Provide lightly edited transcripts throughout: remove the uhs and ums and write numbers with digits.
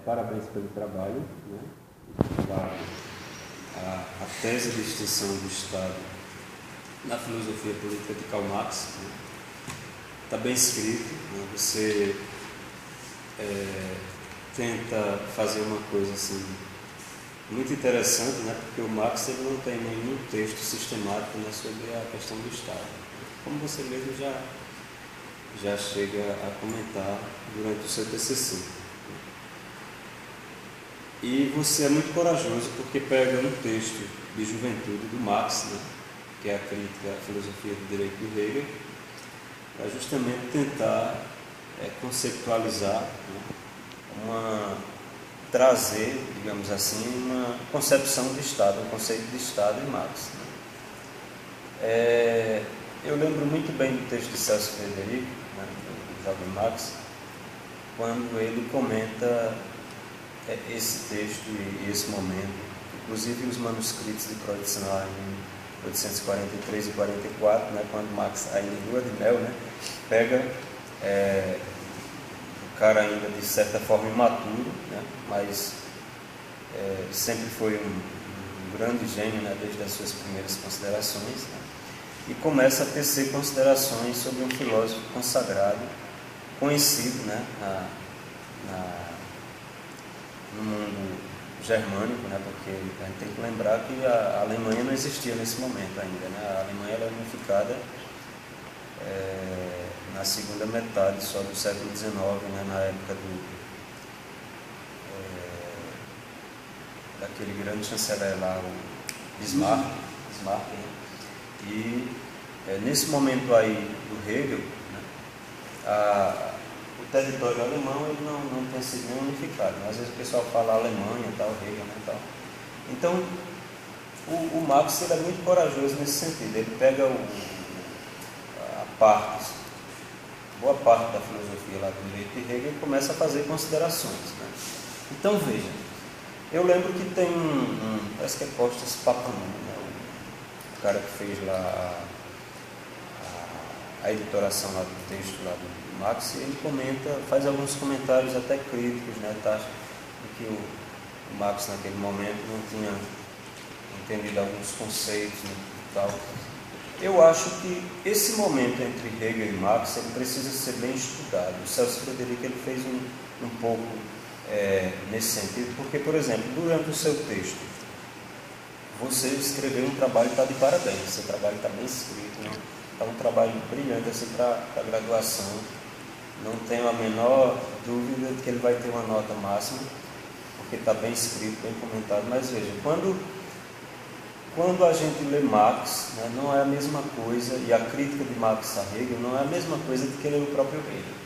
Parabéns pelo trabalho, né? Claro, a tese de extinção do Estado na filosofia política de Karl Marx, né? Está bem escrito, né? Você tenta fazer uma coisa assim muito interessante, né? Porque o Marx ele não tem nenhum texto sistemático, né, sobre a questão do Estado, como você mesmo já chega a comentar durante o seu TCC. E você é muito corajoso porque pega um texto de juventude do Marx, né, que é a crítica à filosofia do direito do Hegel, para justamente tentar conceptualizar, né, trazer, digamos assim, uma concepção de Estado, um conceito de Estado em Marx. Né. Eu lembro muito bem do texto de Celso Frederico, né, do jovem Marx, quando ele comenta esse texto e esse momento. Inclusive os manuscritos de Kreuznach em 1843 e 44, né, quando Marx, ainda em lua de mel, né, pega o cara ainda de certa forma imaturo, né, mas sempre foi um grande gênio, né, desde as suas primeiras considerações, né, e começa a tecer considerações sobre um filósofo consagrado, conhecido, né, no mundo germânico, né, porque a gente tem que lembrar que a Alemanha não existia nesse momento ainda, né, a Alemanha era unificada na segunda metade só do século XIX, né, na época daquele grande chanceler lá, o Bismarck, né, e nesse momento aí do Hegel, né, o território alemão ele não tem sido nem unificado, né? Às vezes o pessoal fala Alemanha, tal, Hegel, né, tal. Então, o Marx ele é muito corajoso nesse sentido. Ele pega boa parte da filosofia lá do direito de Hegel e começa a fazer considerações. Né? Então, veja, eu lembro que tem parece que é Costas Papanou, né? O cara que fez lá a editoração lá do texto lá do Marx, ele faz alguns comentários até críticos, né, tá? Que o Marx naquele momento não tinha entendido alguns conceitos, né, e tal. Eu acho que esse momento entre Hegel e Marx ele precisa ser bem estudado. O Celso Frederico ele fez um pouco nesse sentido, porque, por exemplo, durante o seu texto, você escreveu um trabalho que está de parabéns, seu trabalho está bem escrito, né? Está um trabalho brilhante assim, para a graduação. Não tenho a menor dúvida de que ele vai ter uma nota máxima, porque está bem escrito, bem comentado. Mas veja, quando a gente lê Marx, né, não é a mesma coisa, e a crítica de Marx a Hegel não é a mesma coisa de que ler o próprio Hegel.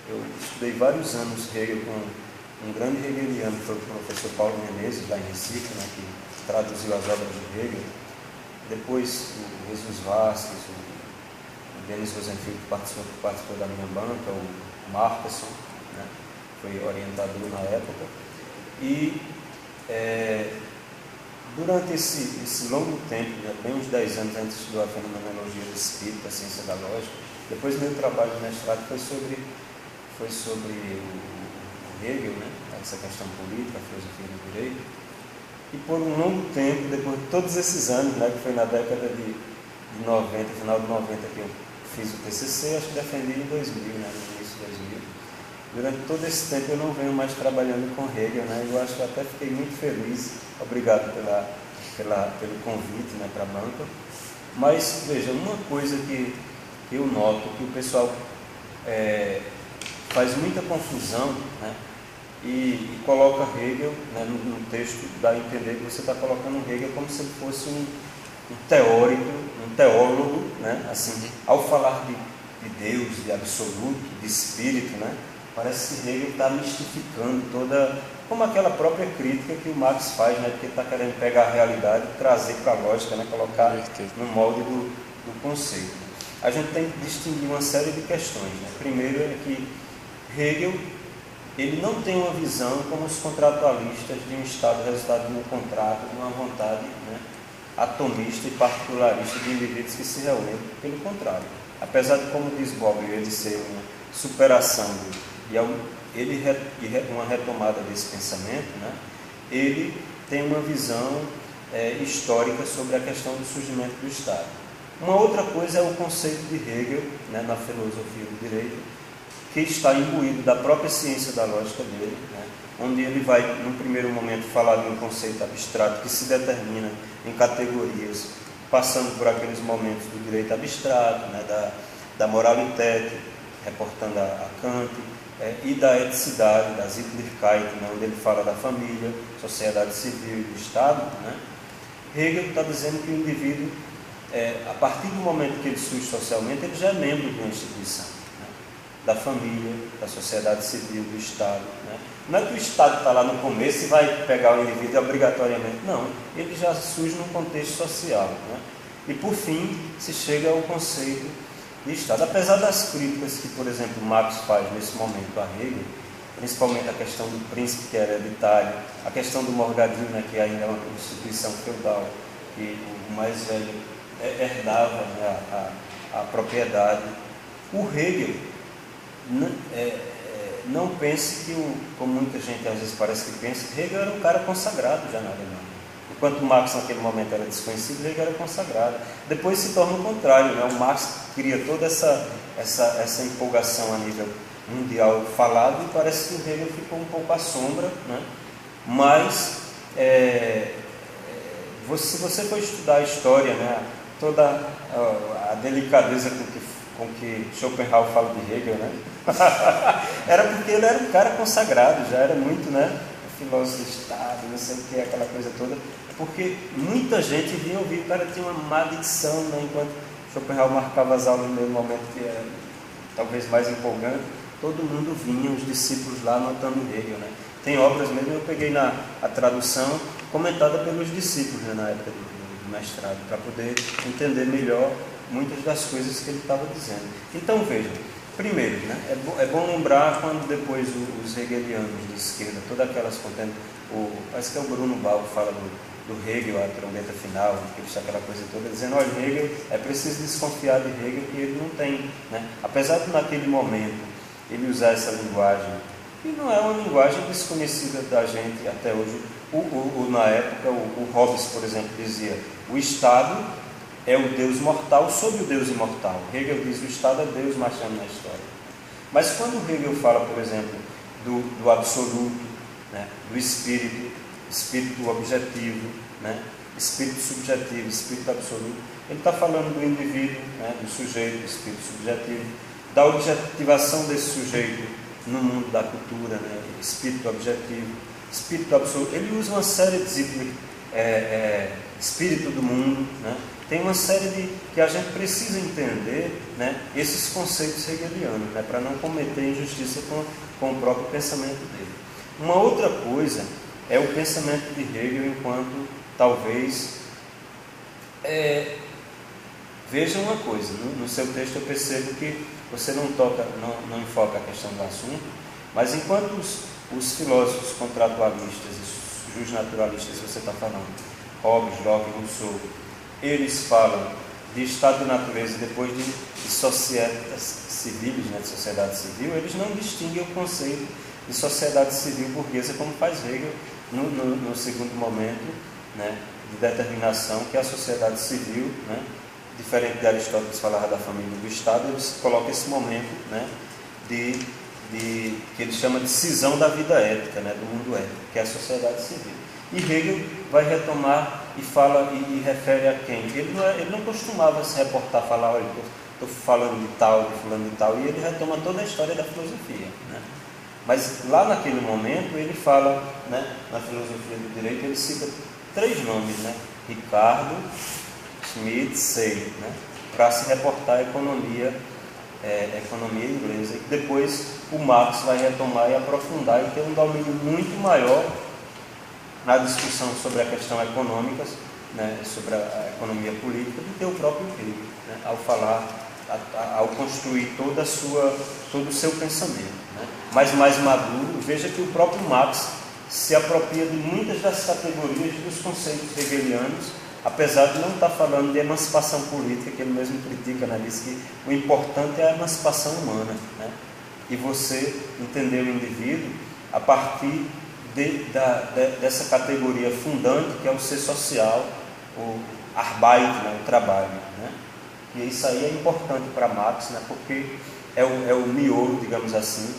Eu estudei vários anos Hegel com um grande hegeliano, que foi o professor Paulo Menezes, lá em Recife, né, que traduziu as obras de Hegel. Depois o Jesus Vasquez, o Denis Rosenfeld, que participou da minha banca, o Marquesson, né, foi orientador na época. E durante esse longo tempo, né, bem uns 10 anos antes de estudar a fenomenologia do espírito, a ciência da lógica, depois meu trabalho de mestrado foi sobre o Hegel, né, essa questão política, a filosofia do direito. E por um longo tempo, depois de todos esses anos, né, que foi na década de 90, final de 90 que eu fiz o TCC, acho que defendi em 2000, né, no início de 2000. Durante todo esse tempo eu não venho mais trabalhando com Hegel, né, eu acho que até fiquei muito feliz, obrigado pelo convite, né, para a banca. Mas, veja, uma coisa que eu noto, que o pessoal faz muita confusão, né, e coloca Hegel, né, no texto, dá a entender que você está colocando Hegel como se ele fosse um teórico, um teólogo, né, assim, ao falar de Deus, de absoluto, de espírito, né, parece que Hegel está mistificando toda, como aquela própria crítica que o Marx faz, né, porque ele está querendo pegar a realidade e trazer para a lógica, né, colocar no molde do conceito. A gente tem que distinguir uma série de questões, né. Primeiro é que Hegel ele não tem uma visão como os contratualistas de um Estado resultado de um contrato, de uma vontade, né, atomista e particularista de indivíduos que se reúnem. Pelo contrário, apesar de, como diz Bob, ele ser uma superação e uma retomada desse pensamento, né, ele tem uma visão histórica sobre a questão do surgimento do Estado. Uma outra coisa é o conceito de Hegel, né, na filosofia do direito, que está imbuído da própria ciência da lógica dele, né, onde ele vai, num primeiro momento, falar de um conceito abstrato que se determina em categorias, passando por aqueles momentos do direito abstrato, né, da moralität, reportando a Kant, e da eticidade, da Sittlichkeit, né, onde ele fala da família, sociedade civil e do Estado. Né. Hegel está dizendo que o indivíduo, a partir do momento que ele surge socialmente, ele já é membro de uma instituição, né, da família, da sociedade civil, do Estado. Né. Não é que o Estado está lá no começo e vai pegar o indivíduo obrigatoriamente, não, ele já surge num contexto social. Né. E por fim, se chega ao conceito de Estado. Apesar das críticas que, por exemplo, Marx faz nesse momento a Hegel, principalmente a questão do príncipe que é hereditário, a questão do morgadinho, né, que ainda é uma instituição feudal, que o mais velho herdava, né, a propriedade. O Hegel não pense que, como muita gente às vezes parece que pensa, Hegel era um cara consagrado já na Alemanha. Enquanto Marx naquele momento era desconhecido, Hegel era consagrado. Depois se torna o contrário, né? O Marx cria toda essa empolgação a nível mundial falado, e parece que o Hegel ficou um pouco à sombra, né? Mas se você for estudar a história, né, toda a delicadeza com que Schopenhauer fala de Hegel, né? Era porque ele era um cara consagrado, já era muito, né, filósofo de Estado, não sei o que, aquela coisa toda, porque muita gente vinha ouvir, o cara tinha uma maldição, né, enquanto Schopenhauer marcava as aulas no momento que era talvez mais empolgante, todo mundo vinha, os discípulos lá anotando Hegel, né? Tem obras mesmo, eu peguei a tradução comentada pelos discípulos, né, na época do mestrado, para poder entender melhor muitas das coisas que ele estava dizendo. Então vejam, primeiro, né, é bom lembrar quando depois os hegelianos de esquerda, todas aquelas contendo, parece que é o Bruno Balbo fala do Hegel, a trombeta final, que ele está aquela coisa toda, dizendo, olha, Hegel, é preciso desconfiar de Hegel, que ele não tem, né, apesar de naquele momento ele usar essa linguagem, e não é uma linguagem desconhecida da gente até hoje. Na época, o Hobbes, por exemplo, dizia, o Estado é o Deus mortal sobre o Deus imortal. Hegel diz, o Estado é Deus marchando na história. Mas quando Hegel fala, por exemplo, do absoluto, né, do espírito objetivo, né, espírito subjetivo, espírito absoluto, ele está falando do indivíduo, né, do sujeito, do espírito subjetivo, da objetivação desse sujeito no mundo da cultura, né, espírito objetivo, espírito absoluto. Ele usa uma série de espírito do mundo, né? Tem uma série de que a gente precisa entender, né, esses conceitos hegelianos, né, para não cometer injustiça com o próprio pensamento dele. Uma outra coisa é o pensamento de Hegel enquanto, talvez, veja uma coisa, no seu texto eu percebo que você não enfoca a questão do assunto, mas enquanto os filósofos contratualistas e justnaturalistas, você está falando, Hobbes, Locke, Rousseau, eles falam de estado de natureza depois de sociedades civis, né, de sociedade civil, eles não distinguem o conceito de sociedade civil burguesa como faz Hegel no segundo momento, né, de determinação, que é a sociedade civil, né, diferente de Aristóteles, que falava da família e do Estado, eles colocam esse momento, né, que ele chama de cisão da vida ética, né, do mundo ético, que é a sociedade civil. E Hegel vai retomar e fala e refere a quem? Ele não costumava se reportar, falar, olha, estou falando de tal, de fulano de tal, e ele retoma toda a história da filosofia, né? Mas lá naquele momento ele fala, né, na filosofia do direito, ele cita 3 nomes, né? Ricardo, Schmitt, Say, né? Para se reportar a economia inglesa, e depois o Marx vai retomar e aprofundar e ter um domínio muito maior na discussão sobre a questão econômica, né, sobre a economia política, do que o próprio Hegel, né, ao falar, ao construir todo o seu pensamento, né. Mas mais maduro, veja que o próprio Marx se apropria de muitas das categorias dos conceitos hegelianos, apesar de não estar falando de emancipação política, que ele mesmo critica, né, diz que o importante é a emancipação humana, né, e você entender o indivíduo a partir dessa categoria fundante que é o ser social, o Arbeit, né, o trabalho, né? E isso aí é importante para Marx, né, porque é o miolo, digamos assim,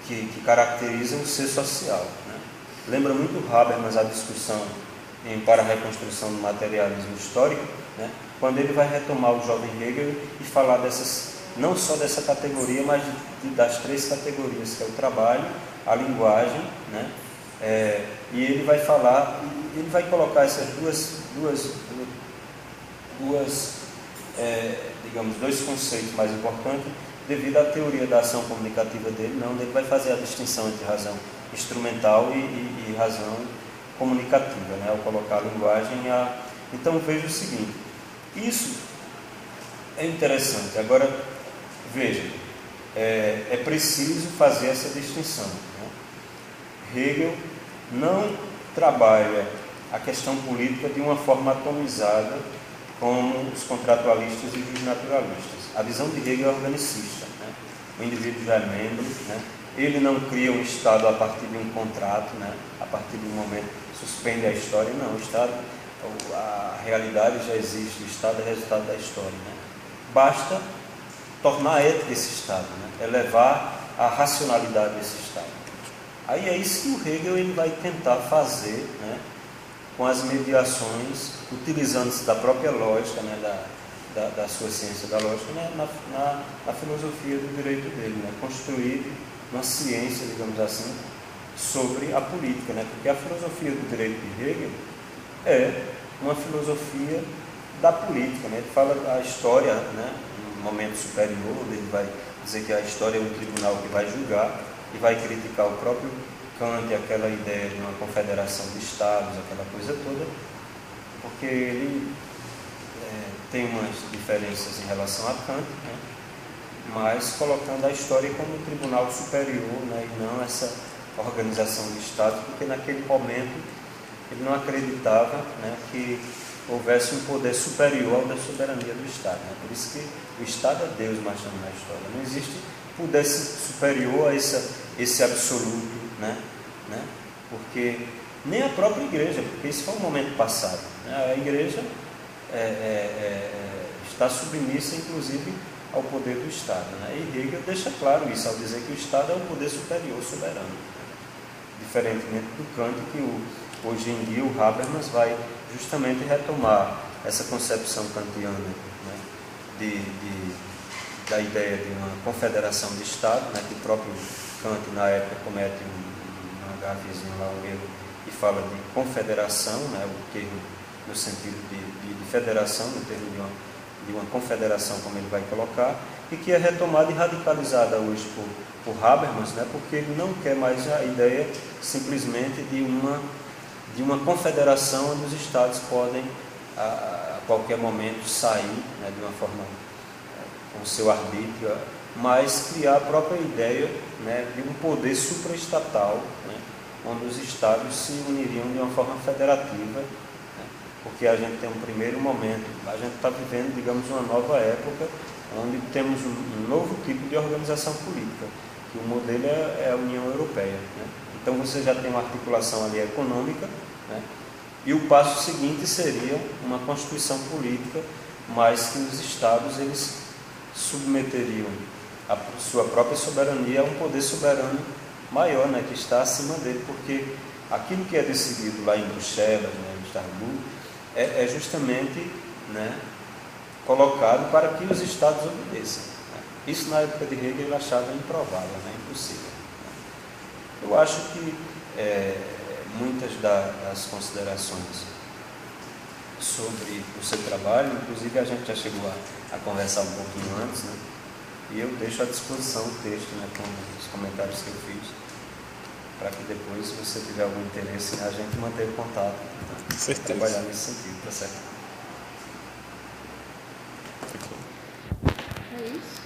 que caracteriza o ser social, né? Lembra muito Habermas a discussão para a reconstrução do materialismo histórico, né, quando ele vai retomar o jovem Hegel e falar não só dessa categoria, mas das três categorias, que é o trabalho, a linguagem, né, e ele vai falar, ele vai colocar essas digamos, dois conceitos mais importantes devido à teoria da ação comunicativa dele, onde ele vai fazer a distinção entre razão instrumental e razão comunicativa, né, ao colocar a linguagem Então veja o seguinte, isso é interessante. Agora veja, é preciso fazer essa distinção, né? Hegel não trabalha a questão política de uma forma atomizada como os contratualistas e os naturalistas. A visão de Hegel é organicista, né? O indivíduo já é membro, né? Ele não cria um Estado a partir de um contrato, né? A partir de um momento suspende a história, não. O Estado, a realidade já existe, o Estado é resultado da história, né? Basta tornar ético esse Estado, né? Elevar a racionalidade desse Estado. Aí é isso que o Hegel ele vai tentar fazer, né, com as mediações, utilizando-se da própria lógica, né, da sua ciência da lógica, né, na filosofia do direito dele, né, construir uma ciência, digamos assim, sobre a política, né, porque a filosofia do direito de Hegel é uma filosofia da política, né, ele fala a história, né, no momento superior, ele vai dizer que a história é um tribunal que vai julgar, e vai criticar o próprio Kant, aquela ideia de uma confederação de estados, aquela coisa toda, porque ele tem umas diferenças em relação a Kant, né, mas colocando a história como um tribunal superior, né, e não essa organização de estados, porque naquele momento ele não acreditava, né, que houvesse um poder superior ao da soberania do Estado, né? Por isso que o Estado é Deus marchando na história. Não existe poder superior a esse absoluto, né? Porque nem a própria igreja, porque isso foi um momento passado, né? A igreja está submissa, inclusive, ao poder do Estado, né? E Hegel deixa claro isso ao dizer que o Estado é o poder superior, soberano, diferentemente do Kant, que hoje em dia o Habermas vai justamente retomar essa concepção kantiana, né, da ideia de uma confederação de Estado, né, que o próprio Kant na época comete uma gafezinha lá, um erro, e fala de confederação, né, o termo no sentido de federação, no termo de uma confederação, como ele vai colocar, e que é retomada e radicalizada hoje por Habermas, né, porque ele não quer mais a ideia simplesmente de uma confederação onde os Estados podem a qualquer momento sair, né, de uma forma com o seu arbítrio, mas criar a própria ideia, né, de um poder supraestatal, né, onde os Estados se uniriam de uma forma federativa, né, porque a gente tem um primeiro momento, a gente está vivendo, digamos, uma nova época, onde temos um novo tipo de organização política, que o modelo é a União Europeia, né? Então você já tem uma articulação ali econômica, né? E o passo seguinte seria uma constituição política, mas que os Estados eles submeteriam a sua própria soberania a um poder soberano maior, né, que está acima dele, porque aquilo que é decidido lá em Bruxelas, né, em Estrasburgo, é justamente, né, colocado para que os Estados obedeçam, né? Isso na época de Hegel ele achava improvável, né, impossível. Eu acho que muitas das considerações sobre o seu trabalho, inclusive a gente já chegou a conversar um pouquinho antes, né? E eu deixo à disposição o texto, né, com os comentários que eu fiz, para que depois, se você tiver algum interesse, a gente manter o contato, né? Trabalhar nesse sentido, tá certo? É isso?